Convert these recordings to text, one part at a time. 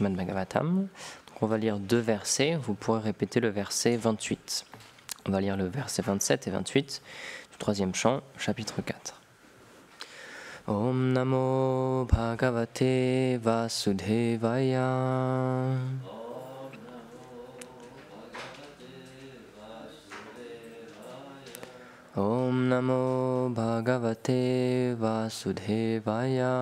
Srimad Bhagavatam. Donc on va lire 2 versets, vous pourrez répéter le verset 28. On va lire le verset 27 et 28 du 3e chant, chapitre 4. Om Namo Bhagavate Vasudevaya. Om Namo Bhagavate Vasudevaya.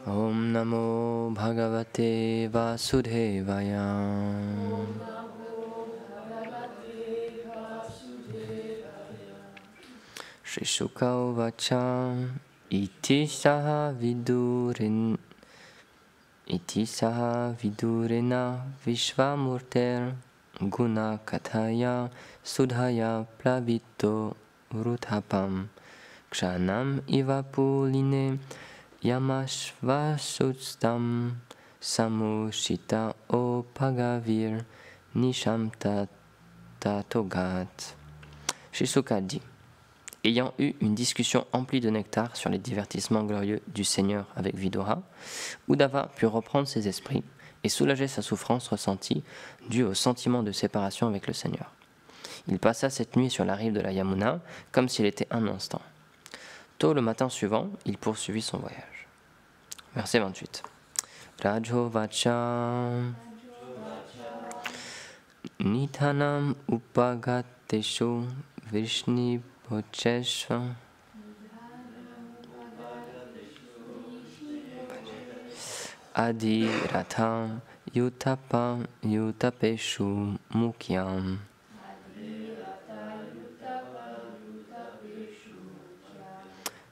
Om Namo Bhagavate Vasudevaya. Shri Shuka uvacha iti saha vidurena vishvamurter guna kathaya sudhaya plavito ruthapam kshanam ivapuline yamashvasutstam samushita opagavir nishamta tatogat. Shisuka dit: ayant eu une discussion emplie de nectar sur les divertissements glorieux du Seigneur avec Vidura, Uddhava put reprendre ses esprits et soulager sa souffrance ressentie due au sentiment de séparation avec le Seigneur. Il passa cette nuit sur la rive de la Yamuna comme s'il était un instant. Tôt le matin suivant, il poursuivit son voyage. Verset 28. Rajovacha Nithanam upagateshu Vishni Pocheshva Adi Ratham Yutapa Yutapeshu Mukyam.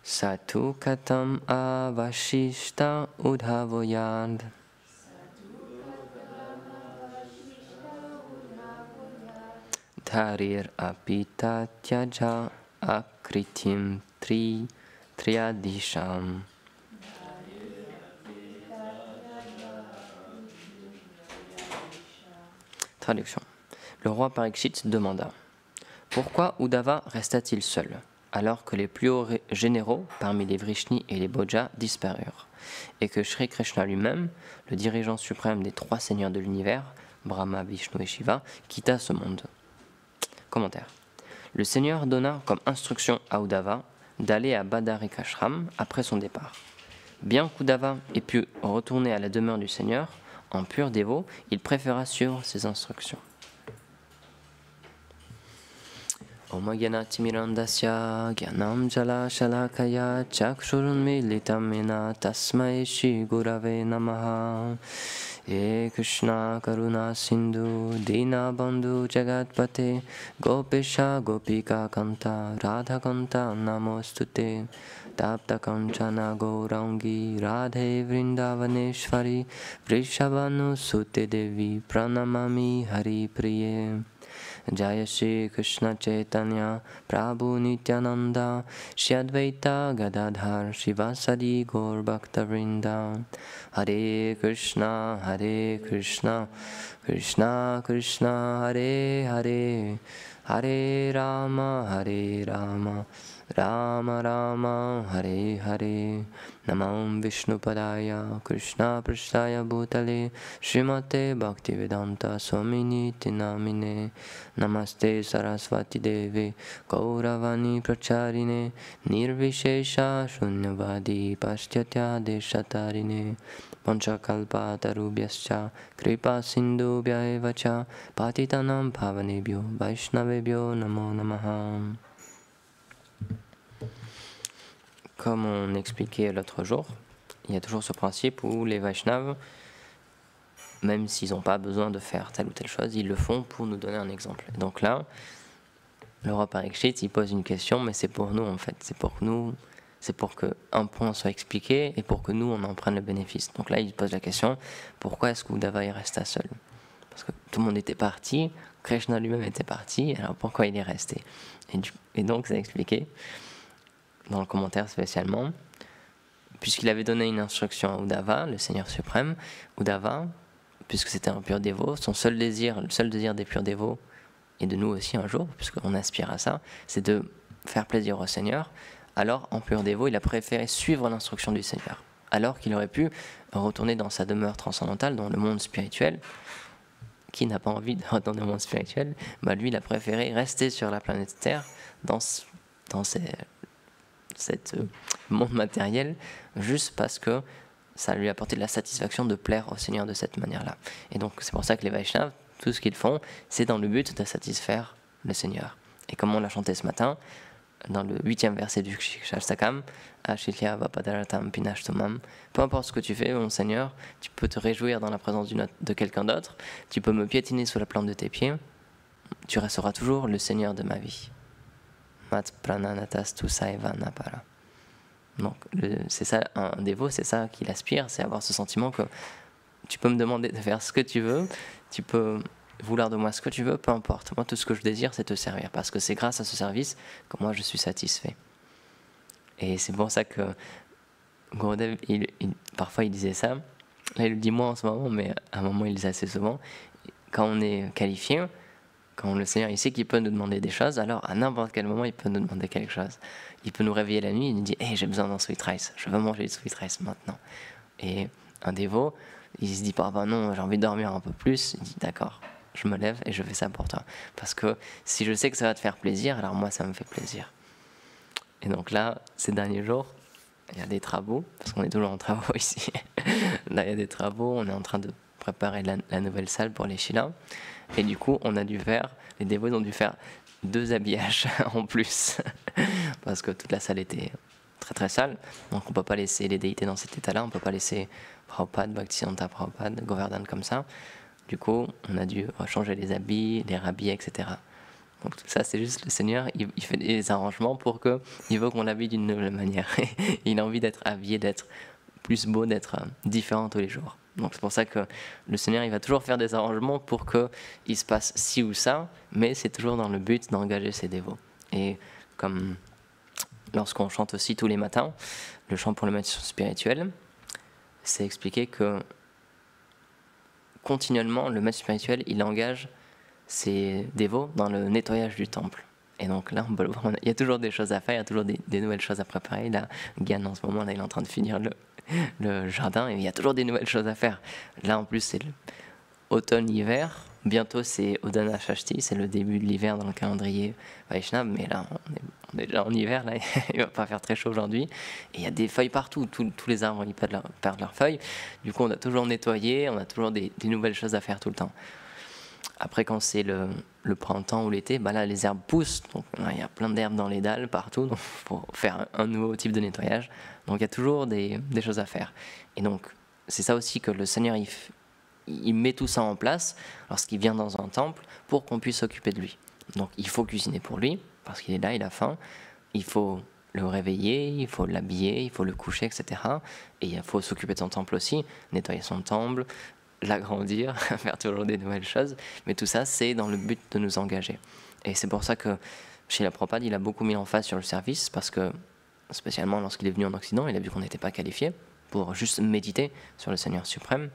Satu Katam Avashishta Udhavoyad. Dharir apita tyaja akritim triadisham. Traduction. Le roi Parikshit demanda: pourquoi Uddhava resta-t-il seul, alors que les plus hauts généraux parmi les Vrishnis et les Bhojas disparurent, et que Shri Krishna lui-même, le dirigeant suprême des 3 seigneurs de l'univers, Brahma, Vishnu et Shiva, quitta ce monde. Commentaire. Le Seigneur donna comme instruction à Uddhava d'aller à Badarikashram après son départ. Bien qu'Uddhava ait pu retourner à la demeure du Seigneur, en pur dévot, il préféra suivre ses instructions. Om Gyana Timirandasya Gyanam Jala Shalakaya Chakshurunmilitam Mena Tasmai Shri Gurave Namaha. He Krishna Karuna Sindhu Dina Bandhu Jagatpate Gopesha Gopika Kanta Radha Kanta Namostute Tapta Kanchana Gaurangi Radhe Vrindavaneshwari Vrishabhanu Sute Devi Pranamami Hari Priye. Jaya Shri Krishna Chaitanya Prabhu Nityananda Shri Advaita Gadadhar Shivasadi Gaur Bhakta Vrinda. Hare Krishna Krishna Krishna Hare Hare Hare Rama Rama Rama Hare Hare. Namam Vishnupadaya Krishna Prasthaya Bhutale Srimate Bhaktivedanta Swamini Tinamine. Namaste Saraswati Devi Gauravani Pracharine Nirvishesha Shunyavadi Paschatya Deshatarine. Panchakalpa Tarubhyascha Kripa Sindhubhya evacha Patitanam Bhavanebhyo Vaishnavebhyo Namo Namaha. Comme on expliquait l'autre jour, il y a toujours ce principe où les Vaishnavas, même s'ils n'ont pas besoin de faire telle ou telle chose, ils le font pour nous donner un exemple. Et donc là, le roi Parikshit, il pose une question, mais c'est pour nous en fait, c'est pour qu'un point soit expliqué et pour que nous on en prenne le bénéfice. Donc là, il pose la question, pourquoi est-ce que Uddhava il resta seul? Parce que tout le monde était parti, Krishna lui-même était parti, alors pourquoi il est resté? Et donc c'est expliqué dans le commentaire spécialement, puisqu'il avait donné une instruction à Uddhava, le Seigneur suprême. Uddhava, puisque c'était un pur dévot, son seul désir, le seul désir des purs dévots, et de nous aussi un jour, puisqu'on aspire à ça, c'est de faire plaisir au Seigneur, Alors, en pur dévot, il a préféré suivre l'instruction du Seigneur. Alors qu'il aurait pu retourner dans sa demeure transcendantale, dans le monde spirituel. Qui n'a pas envie de retourner au monde spirituel, bah lui, il a préféré rester sur la planète Terre, dans cette monde matériel, juste parce que ça lui a apporté de la satisfaction de plaire au Seigneur de cette manière-là. Et donc, c'est pour ça que les Vaishnavas, tout ce qu'ils font, c'est dans le but de satisfaire le Seigneur. Et comme on l'a chanté ce matin, dans le 8e verset du Shastakam, Ashilya Vapadaratam Pinashtumam, peu importe ce que tu fais, mon Seigneur, tu peux te réjouir dans la présence de quelqu'un d'autre, tu peux me piétiner sous la plante de tes pieds, tu resteras toujours le Seigneur de ma vie. Mat Prananatas Tusaeva Napara. Donc, c'est ça, un dévot, c'est ça qu'il aspire, c'est avoir ce sentiment que tu peux me demander de faire ce que tu veux, tu peux vouloir de moi ce que tu veux, peu importe. Moi, tout ce que je désire, c'est te servir, parce que c'est grâce à ce service que moi, je suis satisfait. Et c'est pour ça que Gurudev, parfois, il disait ça. Là, il le dit moins en ce moment, mais à un moment, il le disait assez souvent. Quand on est qualifié, quand le Seigneur, il sait qu'il peut nous demander des choses, alors à n'importe quel moment, il peut nous demander quelque chose. Il peut nous réveiller la nuit, il nous dit « Hey, j'ai besoin d'un sweet rice, je veux manger du sweet rice maintenant. » Et un dévot, il se dit pas « Ben non, j'ai envie de dormir un peu plus. » Il dit « D'accord. Je me lève et je fais ça pour toi. Parce que si je sais que ça va te faire plaisir, alors moi, ça me fait plaisir. » Et donc là, ces derniers jours, il y a des travaux, parce qu'on est toujours en travaux ici. Là, il y a des travaux, on est en train de préparer la nouvelle salle pour les Shilas. Et du coup, les dévots ont dû faire 2 habillages en plus. Parce que toute la salle était très très sale. Donc on ne peut pas laisser les déités dans cet état-là, on ne peut pas laisser Prabhupada, Bhaktisiddhanta Prabhupada, Govardhan comme ça. Du coup, on a dû changer les habits, les rhabiller, etc. Donc tout ça, c'est juste le Seigneur, il fait des arrangements pour qu'il veut qu'on l'habille d'une nouvelle manière. Il a envie d'être habillé, d'être plus beau, d'être différent tous les jours. Donc c'est pour ça que le Seigneur, il va toujours faire des arrangements pour qu'il se passe ci ou ça, mais c'est toujours dans le but d'engager ses dévots. Et comme lorsqu'on chante aussi tous les matins, le chant pour la méditation spirituelle, c'est expliqué que continuellement, le maître spirituel, il engage ses dévots dans le nettoyage du temple. Et donc là, on peut le voir, il y a toujours des choses à faire, il y a toujours des nouvelles choses à préparer. Là, Gyan, en ce moment, là, il est en train de finir le jardin et il y a toujours des nouvelles choses à faire. Là, en plus, c'est automne-hiver. Bientôt, c'est Odana Shashti, c'est le début de l'hiver dans le calendrier Vaishnava. Mais là, on est déjà en hiver, là, il va pas faire très chaud aujourd'hui. Et il y a des feuilles partout, tous les arbres, ils perdent leurs feuilles. Du coup, on a toujours nettoyé, on a toujours des nouvelles choses à faire tout le temps. Après, quand c'est le printemps ou l'été, bah là, les herbes poussent. Donc, il y a plein d'herbes dans les dalles partout. Donc, pour faire un nouveau type de nettoyage. Donc, il y a toujours des choses à faire. Et donc, c'est ça aussi que le Seigneur, il met tout ça en place lorsqu'il vient dans un temple pour qu'on puisse s'occuper de lui. Donc, il faut cuisiner pour lui parce qu'il est là, il a faim. Il faut le réveiller, il faut l'habiller, il faut le coucher, etc. Et il faut s'occuper de son temple aussi, nettoyer son temple, l'agrandir, faire toujours des nouvelles choses, mais tout ça c'est dans le but de nous engager. Et c'est pour ça que chez la Prabhupada, il a beaucoup mis l'emphase sur le service, parce que spécialement lorsqu'il est venu en Occident, il a vu qu'on n'était pas qualifié pour juste méditer sur le Seigneur suprême,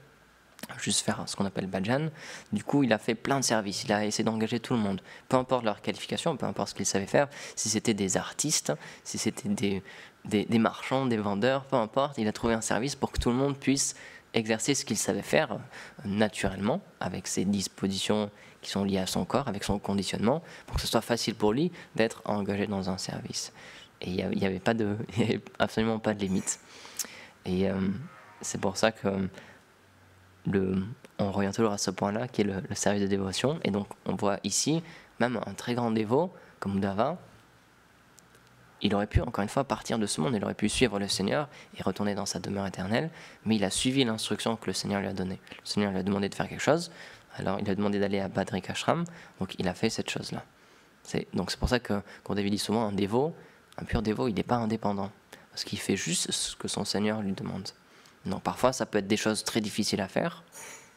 juste faire ce qu'on appelle bhajan. Du coup, il a fait plein de services, il a essayé d'engager tout le monde, peu importe leur qualification, peu importe ce qu'ils savaient faire, si c'était des artistes, si c'était des marchands, des vendeurs, peu importe, il a trouvé un service pour que tout le monde puisse exercer ce qu'il savait faire naturellement, avec ses dispositions qui sont liées à son corps, avec son conditionnement, pour que ce soit facile pour lui d'être engagé dans un service. Et il n'y avait absolument pas de limite. Et c'est pour ça que on revient toujours à ce point-là, qui est le service de dévotion. Et donc on voit ici, même un très grand dévot, comme Uddhava, il aurait pu, encore une fois, partir de ce monde, il aurait pu suivre le Seigneur et retourner dans sa demeure éternelle, mais il a suivi l'instruction que le Seigneur lui a donnée. Le Seigneur lui a demandé de faire quelque chose, alors il a demandé d'aller à Badrik Ashram, donc il a fait cette chose-là. Donc c'est pour ça que, quand David dit souvent, un pur dévot, il n'est pas indépendant, parce qu'il fait juste ce que son Seigneur lui demande. Donc parfois, ça peut être des choses très difficiles à faire,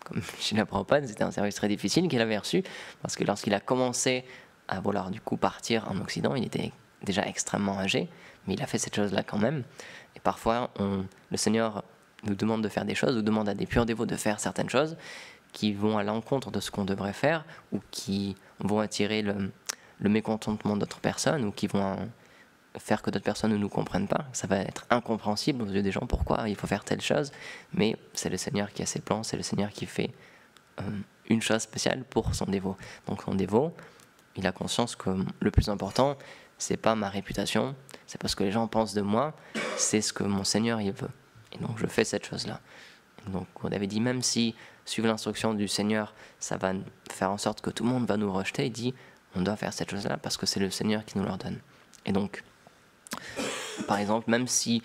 comme chez la Prabhupada, c'était un service très difficile qu'il avait reçu, parce que lorsqu'il a commencé à vouloir du coup partir en Occident, il était déjà extrêmement âgé, mais il a fait cette chose-là quand même. Et parfois, le Seigneur nous demande de faire des choses, ou demande à des purs dévots de faire certaines choses qui vont à l'encontre de ce qu'on devrait faire, ou qui vont attirer le mécontentement d'autres personnes, ou qui vont faire que d'autres personnes ne nous comprennent pas. Ça va être incompréhensible aux yeux des gens pourquoi il faut faire telle chose, mais c'est le Seigneur qui a ses plans, c'est le Seigneur qui fait une chose spéciale pour son dévot. Donc son dévot, il a conscience que le plus important, c'est pas ma réputation, c'est pas ce que les gens pensent de moi, c'est ce que mon Seigneur il veut. Et donc je fais cette chose-là. Et donc on avait dit, même si suivre l'instruction du Seigneur, ça va faire en sorte que tout le monde va nous rejeter, il dit, on doit faire cette chose-là parce que c'est le Seigneur qui nous l'ordonne. Et donc, par exemple, même si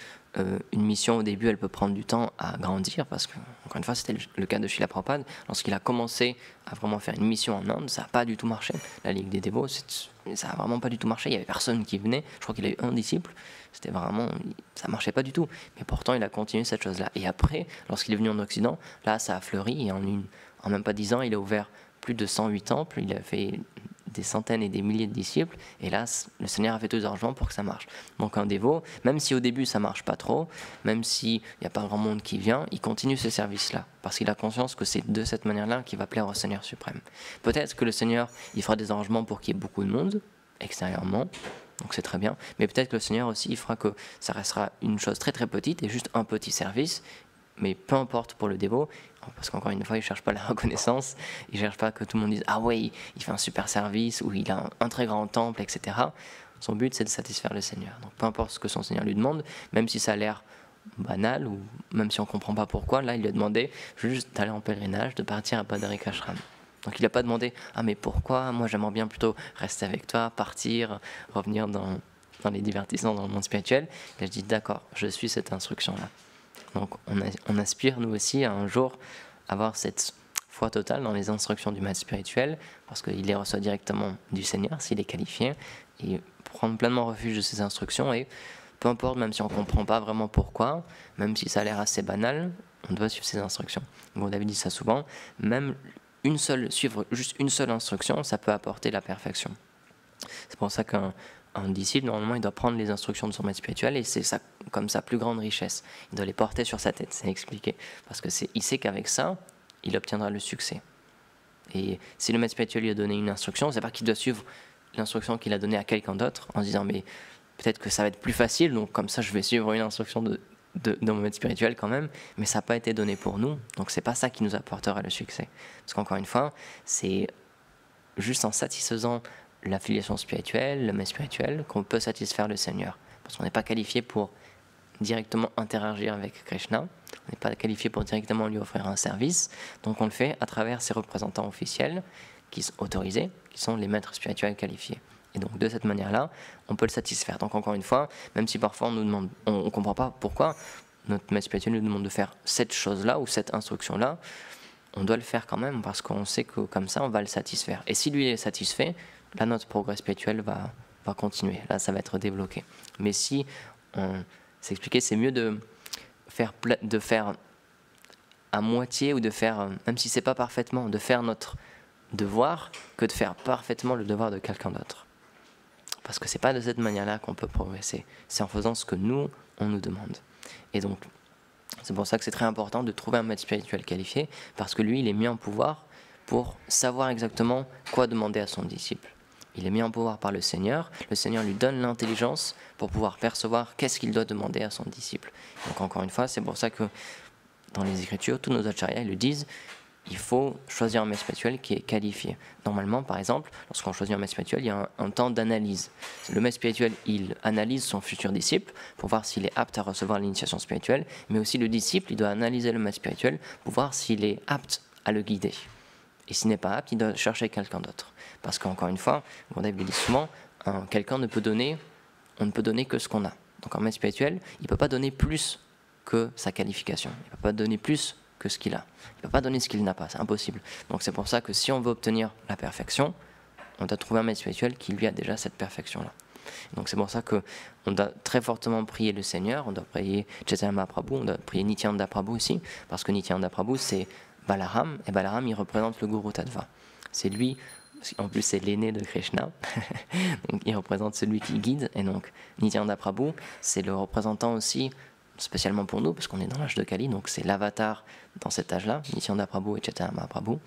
une mission au début elle peut prendre du temps à grandir, parce que encore une fois c'était le cas de Srila Prabhupada, lorsqu'il a commencé à vraiment faire une mission en Inde, ça n'a pas du tout marché. La Ligue des dévots, ça n'a vraiment pas du tout marché, il n'y avait personne qui venait, je crois qu'il a eu un disciple, c'était vraiment, ça ne marchait pas du tout, mais pourtant il a continué cette chose-là. Et après, lorsqu'il est venu en Occident, là ça a fleuri, et en même pas 10 ans, il a ouvert plus de 108 temples, il a fait des centaines et des milliers de disciples, et là, le Seigneur a fait tout l'argent pour que ça marche. Donc un dévot, même si au début ça marche pas trop, même s'il n'y a pas grand monde qui vient, il continue ce service-là, parce qu'il a conscience que c'est de cette manière-là qu'il va plaire au Seigneur suprême. Peut-être que le Seigneur, il fera des arrangements pour qu'il y ait beaucoup de monde, extérieurement, donc c'est très bien, mais peut-être que le Seigneur aussi, il fera que ça restera une chose très très petite, et juste un petit service, mais peu importe pour le dévot, parce qu'encore une fois, il ne cherche pas la reconnaissance, il ne cherche pas que tout le monde dise « Ah ouais, il fait un super service » ou « Il a un très grand temple, etc. » Son but, c'est de satisfaire le Seigneur. Donc peu importe ce que son Seigneur lui demande, même si ça a l'air banal, ou même si on ne comprend pas pourquoi, là, il lui a demandé juste d'aller en pèlerinage, de partir à Badarik Ashram. Donc il n'a pas demandé « Ah mais pourquoi? Moi j'aimerais bien plutôt rester avec toi, partir, revenir dans les divertissements, dans le monde spirituel. » Il a dit « D'accord, je suis cette instruction-là. » Donc on aspire nous aussi à un jour avoir cette foi totale dans les instructions du maître spirituel, parce qu'il les reçoit directement du Seigneur s'il est qualifié, et prendre pleinement refuge de ces instructions, et peu importe, même si on ne comprend pas vraiment pourquoi, même si ça a l'air assez banal, on doit suivre ces instructions. Bon, David dit ça souvent, même suivre juste une seule instruction, ça peut apporter la perfection. C'est pour ça qu'un disciple, normalement, il doit prendre les instructions de son maître spirituel, et c'est ça, comme sa plus grande richesse. Il doit les porter sur sa tête, c'est expliqué. Parce qu'il sait qu'avec ça, il obtiendra le succès. Et si le maître spirituel lui a donné une instruction, c'est pas qu'il doit suivre l'instruction qu'il a donnée à quelqu'un d'autre, en se disant, mais peut-être que ça va être plus facile, donc comme ça, je vais suivre une instruction de mon maître spirituel quand même, mais ça n'a pas été donné pour nous, donc c'est pas ça qui nous apportera le succès. Parce qu'encore une fois, c'est juste en satisfaisant la filiation spirituelle, le maître spirituel, qu'on peut satisfaire le Seigneur. Parce qu'on n'est pas qualifié pour directement interagir avec Krishna, on n'est pas qualifié pour directement lui offrir un service, donc on le fait à travers ses représentants officiels qui sont autorisés, qui sont les maîtres spirituels qualifiés. Et donc de cette manière-là, on peut le satisfaire. Donc encore une fois, même si parfois on ne comprend pas pourquoi notre maître spirituel nous demande de faire cette chose-là ou cette instruction-là, on doit le faire quand même parce qu'on sait que comme ça on va le satisfaire. Et si lui est satisfait, là notre progrès spirituel va continuer, là ça va être débloqué. Mais si on s'expliquait, c'est mieux de faire à moitié ou de faire, même si c'est pas parfaitement, de faire notre devoir que de faire parfaitement le devoir de quelqu'un d'autre. Parce que c'est pas de cette manière-là qu'on peut progresser, c'est en faisant ce que nous, on nous demande. Et donc, c'est pour ça que c'est très important de trouver un maître spirituel qualifié, parce que lui, il est mis en pouvoir pour savoir exactement quoi demander à son disciple. Il est mis en pouvoir par le Seigneur lui donne l'intelligence pour pouvoir percevoir qu'est-ce qu'il doit demander à son disciple. Donc encore une fois, c'est pour ça que dans les Écritures, tous nos acharyas, ils le disent, il faut choisir un maître spirituel qui est qualifié. Normalement, par exemple, lorsqu'on choisit un maître spirituel, il y a un temps d'analyse. Le maître spirituel, il analyse son futur disciple pour voir s'il est apte à recevoir l'initiation spirituelle, mais aussi le disciple, il doit analyser le maître spirituel pour voir s'il est apte à le guider. Et s'il n'est pas apte, il doit chercher quelqu'un d'autre. Parce qu'encore une fois, Gurudev le dit souvent, quelqu'un ne peut donner, on ne peut donner que ce qu'on a. Donc un maître spirituel, il ne peut pas donner plus que sa qualification. Il ne peut pas donner plus que ce qu'il a. Il ne peut pas donner ce qu'il n'a pas, c'est impossible. Donc c'est pour ça que si on veut obtenir la perfection, on doit trouver un maître spirituel qui lui a déjà cette perfection-là. Donc c'est pour ça qu'on doit très fortement prier le Seigneur, on doit prier Chaitanya Mahaprabhu, on doit prier Nityananda Prabhu aussi, parce que Nityananda Prabhu c'est Balaram, et Balaram il représente le Guru Tattva. C'est lui, en plus c'est l'aîné de Krishna, donc il représente celui qui guide, et donc Nityananda Prabhu c'est le représentant aussi, spécialement pour nous, parce qu'on est dans l'âge de Kali, donc c'est l'avatar dans cet âge-là, Nityananda Prabhu et Chaitanya Mahaprabhu.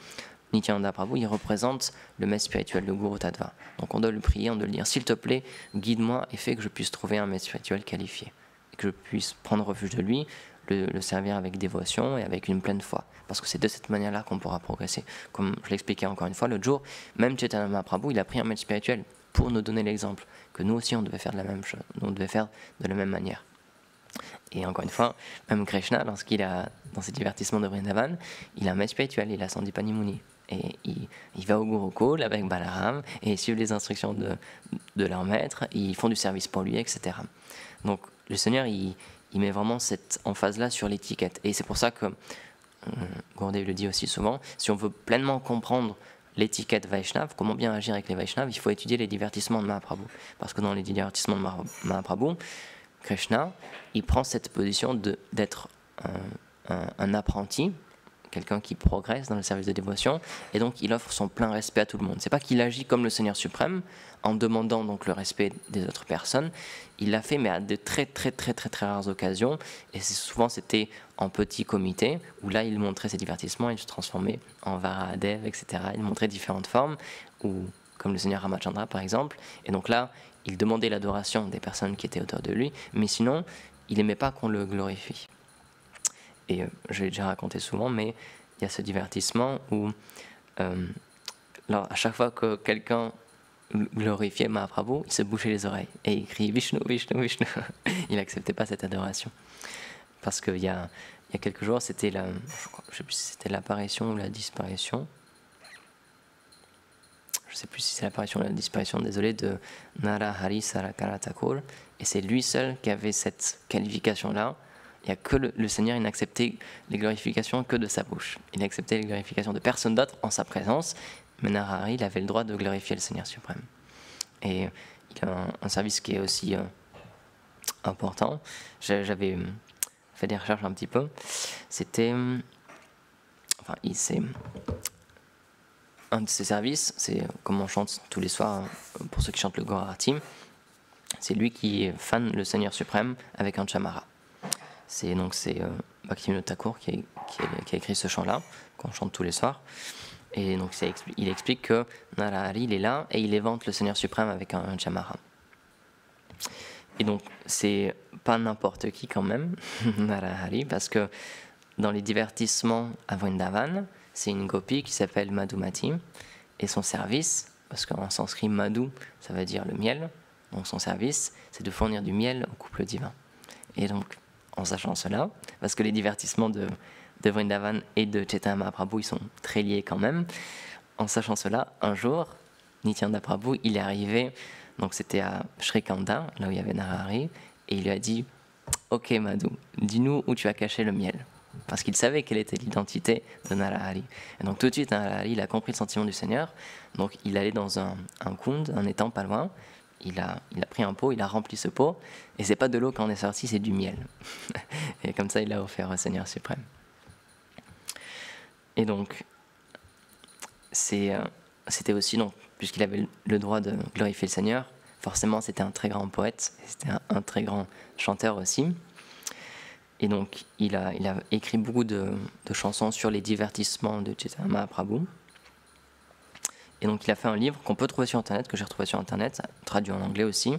Nityananda Prabhu, il représente le maître spirituel, le Guru Tattva. Donc on doit le prier, on doit le dire, s'il te plaît, guide-moi et fais que je puisse trouver un maître spirituel qualifié. Et que je puisse prendre refuge de lui, le servir avec dévotion et avec une pleine foi. Parce que c'est de cette manière-là qu'on pourra progresser. Comme je l'expliquais encore une fois, l'autre jour, même Chaitanya Mahaprabhu, il a pris un maître spirituel pour nous donner l'exemple que nous aussi on devait faire de la même chose, on devait faire de la même manière. Et encore une fois, même Krishna, lorsqu'il a, dans ses divertissements de Vrindavan, il a un maître spirituel, il a Sandipani Muni. Et il va au Gurukul avec Balaram et ils suivent les instructions de leur maître, ils font du service pour lui, etc. Donc le Seigneur, il met vraiment cette emphase-là sur l'étiquette. Et c'est pour ça que, Gurudev le dit aussi souvent, si on veut pleinement comprendre l'étiquette Vaishnav, comment bien agir avec les Vaishnavas, il faut étudier les divertissements de Mahaprabhu. Parce que dans les divertissements de Mahaprabhu, Krishna, il prend cette position d'être un apprenti, quelqu'un qui progresse dans le service de dévotion, et donc il offre son plein respect à tout le monde. C'est pas qu'il agit comme le Seigneur suprême, en demandant donc le respect des autres personnes. Il l'a fait, mais à de très rares occasions, et souvent c'était en petit comité, où là il montrait ses divertissements, il se transformait en Varahadev, etc. Il montrait différentes formes, ou comme le Seigneur Ramachandra par exemple, et donc là, il demandait l'adoration des personnes qui étaient autour de lui, mais sinon, il n'aimait pas qu'on le glorifie. Et je l'ai déjà raconté souvent, mais il y a ce divertissement où, alors, à chaque fois que quelqu'un glorifiait Mahaprabhu, il se bouchait les oreilles et il criait Vishnu, Vishnu, Vishnu. Il n'acceptait pas cette adoration. Parce qu'il y a quelques jours, c'était je ne sais plus si c'était l'apparition ou la disparition. Je ne sais plus si c'est l'apparition ou la disparition, désolé, de Narahari Sarakara Thakur. Et c'est lui seul qui avait cette qualification-là. Il n'y a que le Seigneur, il n'acceptait les glorifications que de sa bouche. Il acceptait les glorifications de personne d'autre en sa présence. Mais Narahari, il avait le droit de glorifier le Seigneur suprême. Et il a un service qui est aussi important. J'avais fait des recherches un petit peu. C'était... Enfin, c'est... Un de ses services, c'est comme on chante tous les soirs, pour ceux qui chantent le Gaura Arti, c'est lui qui fane le Seigneur suprême avec un chamara. C'est Bhaktivinoda Thakur qui a écrit ce chant-là, qu'on chante tous les soirs. Et donc il explique que Narahari, il est là et il évente le Seigneur suprême avec un chamara. Et donc c'est pas n'importe qui quand même, Narahari, parce que dans les divertissements à Vrindavan, c'est une gopi qui s'appelle Madhumati, et son service, parce qu'en sanskrit Madhu, ça veut dire le miel, donc son service, c'est de fournir du miel au couple divin. Et donc, en sachant cela, parce que les divertissements de Vrindavan et de Chaitanya Mahaprabhu, ils sont très liés quand même, en sachant cela, un jour, Nityananda Prabhu, il est arrivé, donc c'était à Shrikanda, là où il y avait Narahari, et il lui a dit « Ok Madhu, dis-nous où tu as caché le miel ». Parce qu'il savait quelle était l'identité de Narahari. Et donc tout de suite, Narahari, il a compris le sentiment du Seigneur. Donc il allait dans un kund, un étang pas loin. Il a pris un pot, il a rempli ce pot. Et c'est pas de l'eau quand on est sorti, c'est du miel. Et comme ça, il l'a offert au Seigneur suprême. Et donc, c'était aussi, donc, puisqu'il avait le droit de glorifier le Seigneur, forcément c'était un très grand poète. Et c'était un très grand chanteur aussi. Et donc, il a écrit beaucoup de chansons sur les divertissements de Chaitanya Mahaprabhu. Et donc, il a fait un livre qu'on peut trouver sur Internet, que j'ai retrouvé sur Internet, traduit en anglais aussi.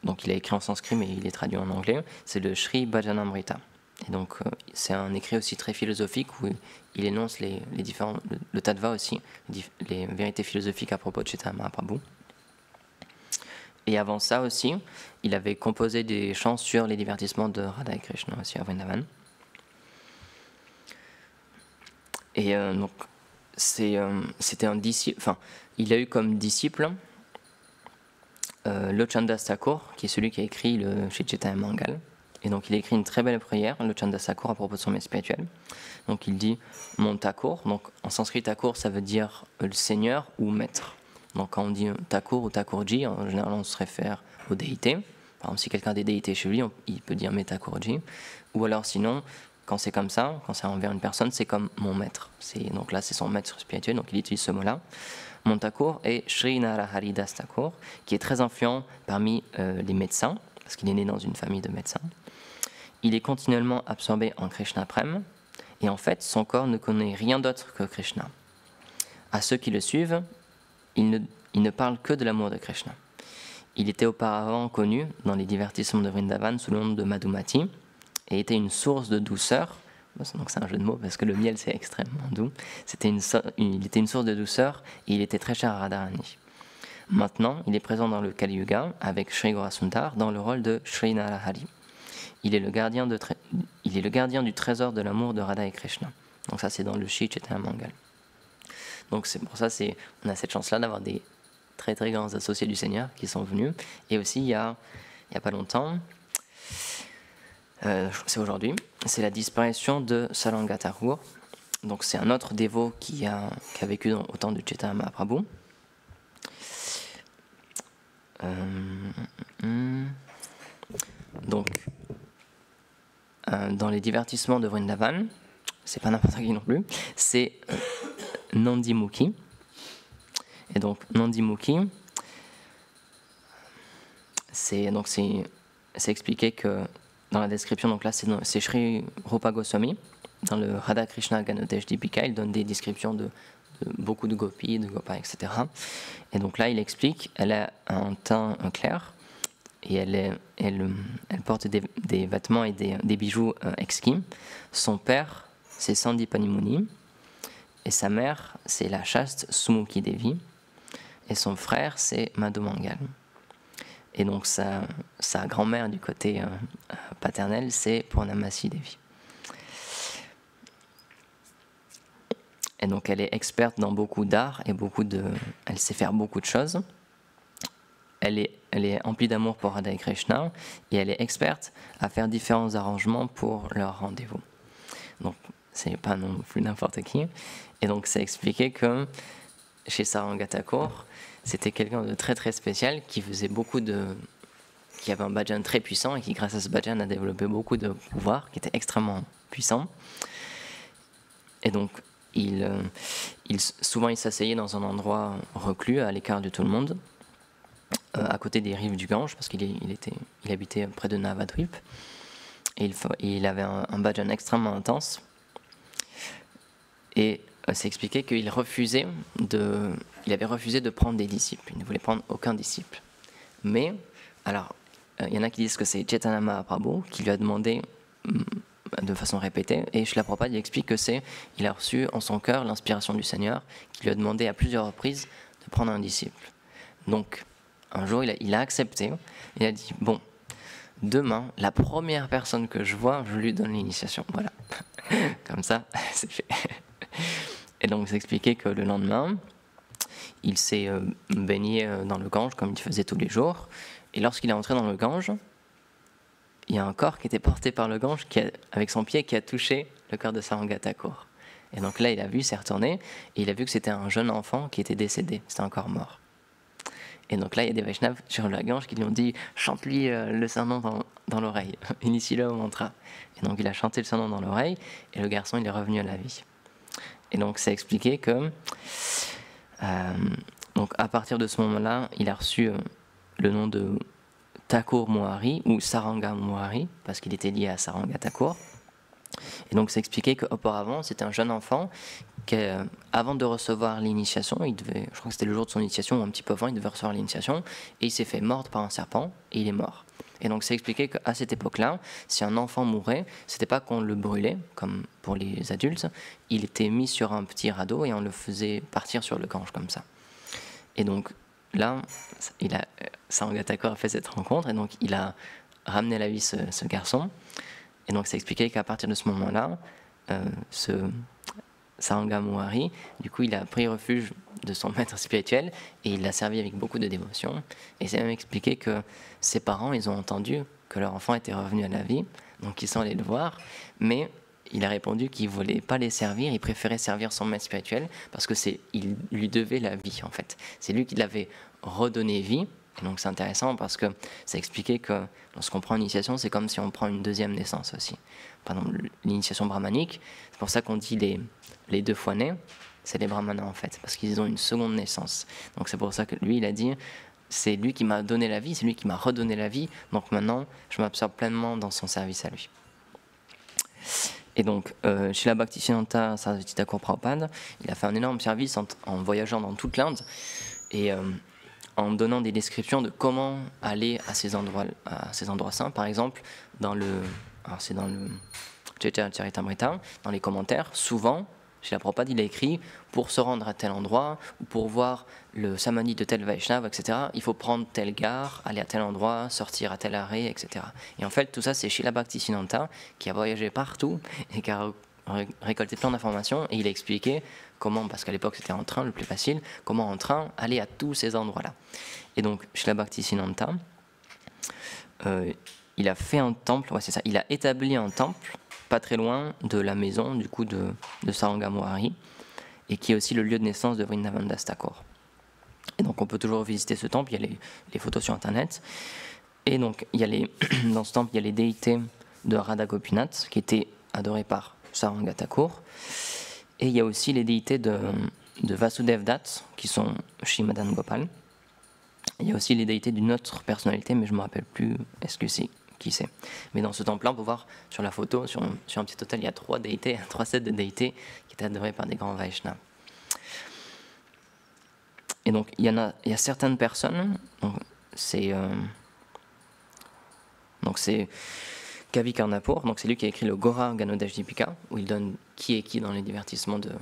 Donc, il a écrit en sanskrit, mais il est traduit en anglais. C'est le Sri Bhajanamrita. Et donc, c'est un écrit aussi très philosophique où il énonce le tattva aussi, les vérités philosophiques à propos de Chaitanya Mahaprabhu. Et avant ça aussi, il avait composé des chants sur les divertissements de Radha et Krishna aussi à Vrindavan. Et donc, c'était un disciple, enfin, il a eu comme disciple Lochandas Thakur, qui est celui qui a écrit le Shri Chaitanya Mangal. Et donc, il a écrit une très belle prière, Lochandas Thakur, à propos de son maître spirituel. Donc, il dit mon Thakur. Donc, en sanskrit, Thakur, ça veut dire le seigneur ou maître. Donc quand on dit Thakur ou Thakurji, en général on se réfère aux déités. Par exemple, si quelqu'un a des déités chez lui, il peut dire mes Thakurji. Ou alors sinon, quand c'est comme ça, quand c'est envers une personne, c'est comme mon maître. Donc là, c'est son maître spirituel, donc il utilise ce mot-là. Mon Thakur est Sri Narahari Das Thakur, qui est très influent parmi les médecins, parce qu'il est né dans une famille de médecins. Il est continuellement absorbé en Krishna Prem, et en fait son corps ne connaît rien d'autre que Krishna. À ceux qui le suivent, il ne parle que de l'amour de Krishna. Il était auparavant connu dans les divertissements de Vrindavan sous le nom de Madhumati et était une source de douceur. Donc c'est un jeu de mots parce que le miel c'est extrêmement doux. Il était une source de douceur et il était très cher à Radharani. Maintenant, il est présent dans le Kali Yuga avec Shri Gaurasundar dans le rôle de Shri Narahari. Il est le gardien du trésor de l'amour de Radha et Krishna. Donc ça c'est dans le Shri Chaitanya Mangal. Donc c'est pour ça on a cette chance-là d'avoir des très très grands associés du Seigneur qui sont venus. Et aussi il y a pas longtemps, c'est aujourd'hui, c'est la disparition de Saranga Thakur. Donc c'est un autre dévot qui a vécu au temps de Chaitanya Mahaprabhu. Donc dans les divertissements de Vrindavan, c'est pas n'importe qui non plus, c'est Nandi Mukhi. Et donc Nandi Mukhi, c'est expliqué que dans la description, donc là c'est Sri Rupa Goswami, dans le Radha Krishna Ganodesh Dipika, il donne des descriptions de beaucoup de gopis, de gopas, etc. Et donc là il explique, elle a un teint clair, et elle porte des vêtements et des bijoux exquis. Son père c'est Sandipani Muni, et sa mère c'est la chaste Sumukhi Devi, et son frère c'est Madhu Mangal. Et donc sa grand-mère du côté paternel c'est Purnamasi Devi. Et donc elle est experte dans beaucoup d'art et elle sait faire beaucoup de choses. Elle est emplie d'amour pour Radha et Krishna et elle est experte à faire différents arrangements pour leur rendez-vous. Donc c'est pas non plus n'importe qui. Et donc c'est expliqué que chez Saranga Thakur, c'était quelqu'un de très très spécial qui avait un bhajan très puissant et qui grâce à ce bhajan a développé beaucoup de pouvoirs, qui était extrêmement puissant. Et donc souvent il s'asseyait dans un endroit reclus à l'écart de tout le monde, à côté des rives du Gange, parce qu'il habitait près de Navadvip, et il avait un bhajan extrêmement intense. Et c'est expliqué qu'il avait refusé de prendre des disciples, il ne voulait prendre aucun disciple. Mais, alors, il y en a qui disent que c'est Chaitanya Mahaprabhu qui lui a demandé de façon répétée, et Srila Prabhupada explique que il a reçu en son cœur l'inspiration du Seigneur, qui lui a demandé à plusieurs reprises de prendre un disciple. Donc, un jour, il a accepté, il a dit, bon, demain, la première personne que je vois, je lui donne l'initiation. Voilà. Comme ça, c'est fait. Et donc, c'est expliqué que le lendemain, il s'est baigné dans le Gange, comme il faisait tous les jours, et lorsqu'il est entré dans le Gange, il y a un corps qui était porté par le Gange, avec son pied, qui a touché le corps de Saranga Thakur. Et donc là, il s'est retourné, et il a vu que c'était un jeune enfant qui était décédé, c'était un corps mort. Et donc là, il y a des Vaishnavas sur la Gange qui lui ont dit « Chante-lui le serment dans l'oreille, initie-le au mantra ». Et donc il a chanté le serment dans l'oreille, et le garçon, il est revenu à la vie. Et donc c'est expliqué que, donc à partir de ce moment-là, il a reçu le nom de Thakur Muhari ou Saranga Muhari, parce qu'il était lié à Saranga Thakur. Et donc c'est expliqué qu'auparavant, c'était un jeune enfant qui, avant de recevoir l'initiation, je crois que c'était le jour de son initiation, ou un petit peu avant, il devait recevoir l'initiation, et il s'est fait mordre par un serpent, et il est mort. Et donc c'est expliqué qu'à cette époque-là, si un enfant mourait, c'était pas qu'on le brûlait, comme pour les adultes, il était mis sur un petit radeau et on le faisait partir sur le Gange comme ça. Et donc là, Saranga Thakur a fait cette rencontre, et donc il a ramené à la vie ce garçon. Et donc c'est expliqué qu'à partir de ce moment-là, Saranga Muhari, du coup il a pris refuge de son maître spirituel et il l'a servi avec beaucoup de dévotion. Et c'est même expliqué que ses parents, ils ont entendu que leur enfant était revenu à la vie, donc ils sont allés le voir, mais il a répondu qu'il ne voulait pas les servir, il préférait servir son maître spirituel parce que il lui devait la vie en fait. C'est lui qui l'avait redonné vie. Et donc c'est intéressant parce que c'est expliqué que lorsqu'on prend l'initiation, c'est comme si on prend une deuxième naissance aussi. Par exemple, l'initiation brahmanique, c'est pour ça qu'on dit les deux fois nés, c'est les brahmanas en fait, parce qu'ils ont une seconde naissance. Donc c'est pour ça que lui, il a dit, c'est lui qui m'a donné la vie, c'est lui qui m'a redonné la vie, donc maintenant je m'absorbe pleinement dans son service à lui. Et donc, Srila Bhaktisiddhanta Saraswati Thakur Prabhupada, il a fait un énorme service en voyageant dans toute l'Inde et en donnant des descriptions de comment aller à ces endroits saints. Par exemple, c'est dans le Chaitanya Charitamrita, dans les commentaires, souvent, Srila Prabhupada, il a écrit pour se rendre à tel endroit ou pour voir le samadhi de tel Vaishnava, etc. Il faut prendre telle gare, aller à tel endroit, sortir à tel arrêt, etc. Et en fait, tout ça, c'est Srila Bhaktisiddhanta qui a voyagé partout et qui a récolté plein d'informations et il a expliqué comment, parce qu'à l'époque c'était en train le plus facile, comment en train aller à tous ces endroits-là. Et donc, Srila Bhaktisiddhanta, il a fait un temple, ouais, c'est ça, il a établi un temple pas très loin de la maison du coup de Saranga Mohari et qui est aussi le lieu de naissance de Vrindavan Das Thakur. Et donc on peut toujours visiter ce temple, il y a les photos sur internet. Et donc il y a dans ce temple il y a les déités de Radha Gopinath qui étaient adorées par Saranga Thakur. Et il y a aussi les déités de Vasudev Dutt qui sont chez Madan Gopal. Il y a aussi les déités d'une autre personnalité mais je ne me rappelle plus est-ce que c'est qui c'est. Mais dans ce temple-là, on peut voir sur la photo, sur un petit hôtel, il y a 3 déités, 3 sets de déités qui étaient adorés par des grands Vaishnavas. Et donc, il y a certaines personnes, c'est Kavi Karnapur, donc c'est lui qui a écrit le Gora Ganodesh Deepika, où il donne qui est qui dans les divertissements de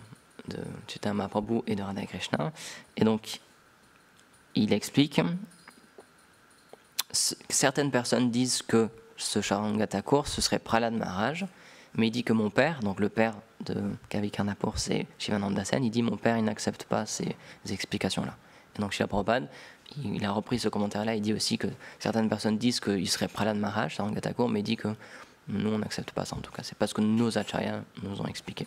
Chaitanya Mahaprabhu et de Radha Krishna. Et donc, il explique certaines personnes disent que ce Saranga Thakur, ce serait Prahlad Maharaj, mais il dit que mon père, donc le père de Kavi Karnapur, c'est Shivananda Sen, il dit mon père il n'accepte pas ces explications-là. Et donc Srila Prabhupada, il a repris ce commentaire-là, il dit aussi que certaines personnes disent qu'il serait Prahlad Maharaj, Saranga Thakur, mais il dit que nous on n'accepte pas ça en tout cas, c'est pas ce que nos acharyas nous ont expliqué.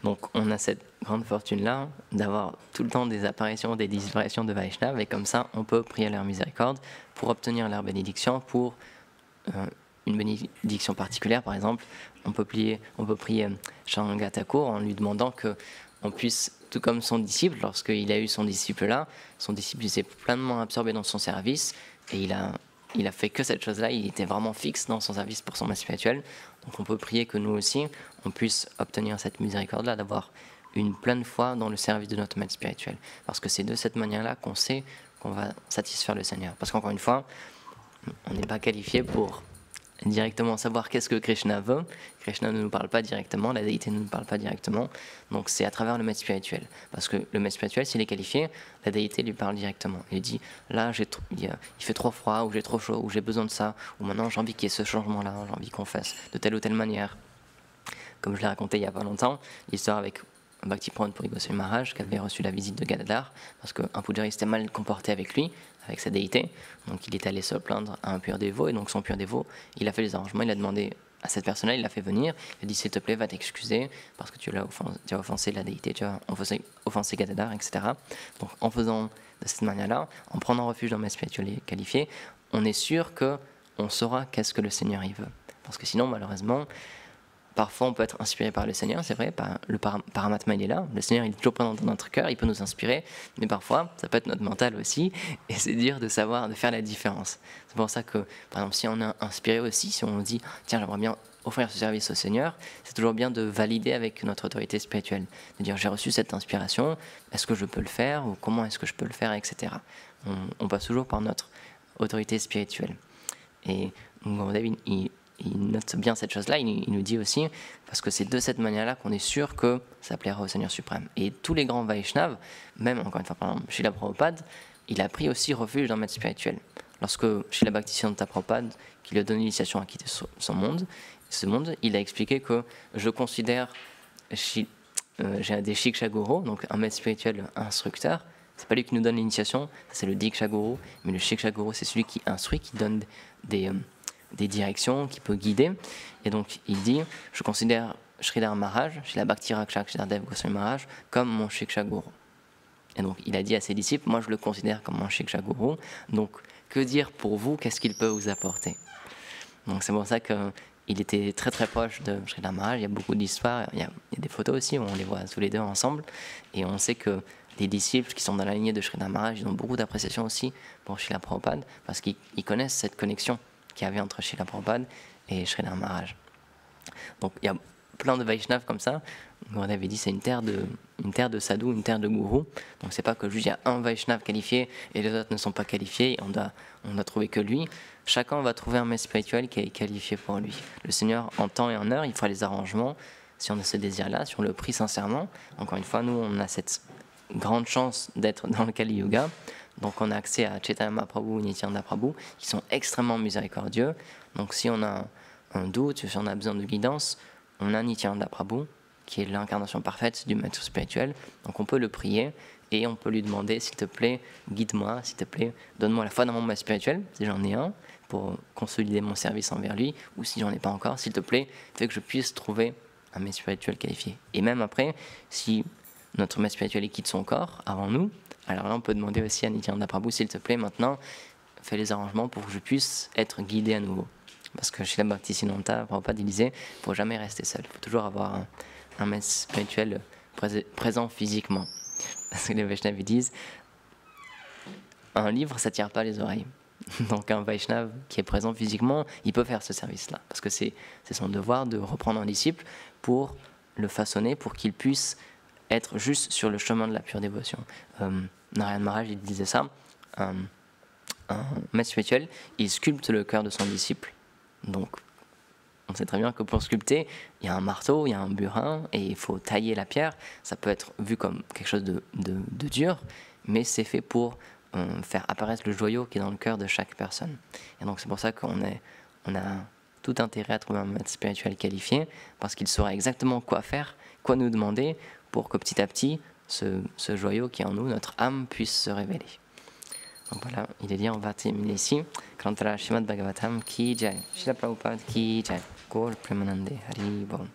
Donc on a cette grande fortune-là d'avoir tout le temps des apparitions, des disparitions de Vaishnava, et comme ça on peut prier à leur miséricorde pour obtenir leur bénédiction, pour une bénédiction particulière. Par exemple, on peut prier Saranga Thakur en lui demandant qu'on puisse, tout comme son disciple, lorsqu'il a eu son disciple-là, son disciple s'est pleinement absorbé dans son service, et il a fait que cette chose-là, il était vraiment fixe dans son service pour son maître spirituel. Donc on peut prier que nous aussi, on puisse obtenir cette miséricorde-là, d'avoir une pleine foi dans le service de notre maître spirituel. Parce que c'est de cette manière-là qu'on sait qu'on va satisfaire le Seigneur. Parce qu'encore une fois, on n'est pas qualifié pour directement savoir qu'est-ce que Krishna veut. Krishna ne nous parle pas directement, la déité ne nous parle pas directement. Donc c'est à travers le maître spirituel. Parce que le maître spirituel, s'il est qualifié, la déité lui parle directement. Il dit, là, il fait trop froid, ou j'ai trop chaud, ou j'ai besoin de ça, ou maintenant j'ai envie qu'il y ait ce changement-là, j'ai envie qu'on fasse de telle ou telle manière. Comme je l'ai raconté il n'y a pas longtemps, l'histoire avec Bhakti-Pran Puri Goswami Maharaj, qui avait reçu la visite de Gadadhar, parce qu'un Pujari s'était mal comporté avec lui, avec sa déité, donc il est allé se plaindre à un pur dévot, et donc son pur dévot, il a fait les arrangements, il a demandé à cette personne-là, il l'a fait venir, il a dit s'il te plaît, va t'excuser, parce que tu as offensé la déité, tu as offensé Gadadhar, etc. Donc en faisant de cette manière-là, en prenant refuge dans ma spiritualité qualifiée, on est sûr qu'on saura qu'est-ce que le Seigneur y veut. Parce que sinon, malheureusement, parfois on peut être inspiré par le Seigneur, c'est vrai, le Paramatma il est là, le Seigneur il est toujours présent dans notre cœur, il peut nous inspirer, mais parfois ça peut être notre mental aussi, et c'est dur de savoir, de faire la différence. C'est pour ça que, par exemple, si on est inspiré aussi, si on dit, tiens j'aimerais bien offrir ce service au Seigneur, c'est toujours bien de valider avec notre autorité spirituelle, de dire j'ai reçu cette inspiration, est-ce que je peux le faire, ou comment est-ce que je peux le faire, etc. On passe toujours par notre autorité spirituelle. Et Gurudev, il note bien cette chose-là, il nous dit aussi, parce que c'est de cette manière-là qu'on est sûr que ça plaira au Seigneur suprême. Et tous les grands Vaishnavas, même encore une fois, par exemple, Srila Prabhupada, il a pris aussi refuge dans le maître spirituel. Lorsque Srila Bhaktisiddhanta Prabhupada, qui lui a donné l'initiation à quitter ce monde, il a expliqué que je considère, j'ai des Shiksha Guru, donc un maître spirituel instructeur, c'est pas lui qui nous donne l'initiation, c'est le Diksha Guru, mais le Shiksha Guru, c'est celui qui instruit, qui donne des directions, qui peut guider. Et donc il dit, je considère Sridhar Maharaj, Srila Bhakti Rakshak Sridhardev Goswami Maharaj, comme mon Shiksha Guru. Et donc il a dit à ses disciples, moi je le considère comme mon Shiksha Guru, donc que dire pour vous, qu'est-ce qu'il peut vous apporter? Donc c'est pour ça qu'il était très très proche de Sridhar Maharaj, il y a beaucoup d'histoires, il y a des photos aussi où on les voit tous les deux ensemble, et on sait que les disciples qui sont dans la lignée de Sridhar Maharaj, ils ont beaucoup d'appréciation aussi pour Srila Prabhupada, parce qu'ils connaissent cette connexion qu'il y avait entre Srila Prabhupada et Sridhar Maharaj. Donc il y a plein de Vaishnavas comme ça. On avait dit c'est une terre de sadhus, une terre de gourous. Donc c'est pas que juste il y a un Vaishnav qualifié et les autres ne sont pas qualifiés. On doit trouver que lui. Chacun va trouver un maître spirituel qui est qualifié pour lui. Le Seigneur, en temps et en heure, il fera les arrangements si on a ce désir-là, si on le prie sincèrement. Encore une fois, nous, on a cette grande chance d'être dans le Kali Yuga. Donc on a accès à Chaitanya Mahaprabhu et Nityananda Prabhu qui sont extrêmement miséricordieux. Donc si on a un doute, si on a besoin de guidance, on a Nityananda Prabhu qui est l'incarnation parfaite du maître spirituel. Donc on peut le prier et on peut lui demander, s'il te plaît, guide-moi, s'il te plaît, donne-moi la foi dans mon maître spirituel, si j'en ai un, pour consolider mon service envers lui, ou si j'en ai pas encore, s'il te plaît, fais que je puisse trouver un maître spirituel qualifié. Et même après, si notre maître spirituel quitte son corps avant nous, alors là on peut demander aussi à Nityananda Prabhu, s'il te plaît, maintenant, fais les arrangements pour que je puisse être guidé à nouveau. Parce que chez la Bhaktisiddhanta, Prabhupada il disait, il ne faut jamais rester seul, il faut toujours avoir un maître spirituel présent physiquement. Parce que les Vaishnavas disent, un livre, ça ne tire pas les oreilles. Donc un Vaishnav qui est présent physiquement, il peut faire ce service-là. Parce que c'est son devoir de reprendre un disciple pour le façonner, pour qu'il puisse être juste sur le chemin de la pure dévotion. Narayana Maharaj, il disait ça, un maître spirituel, il sculpte le cœur de son disciple. Donc, on sait très bien que pour sculpter, il y a un marteau, il y a un burin, et il faut tailler la pierre. Ça peut être vu comme quelque chose de dur, mais c'est fait pour faire apparaître le joyau qui est dans le cœur de chaque personne. Et donc c'est pour ça qu'on a tout intérêt à trouver un maître spirituel qualifié, parce qu'il saura exactement quoi faire, quoi nous demander, pour que petit à petit, ce joyau qui est en nous, notre âme, puisse se révéler. Donc voilà, il est dit, on va terminer ici. Krantara Srimad Bhagavatam ki jai, Srila Prabhupada ki jai, Gaur Premanande Hari Bol.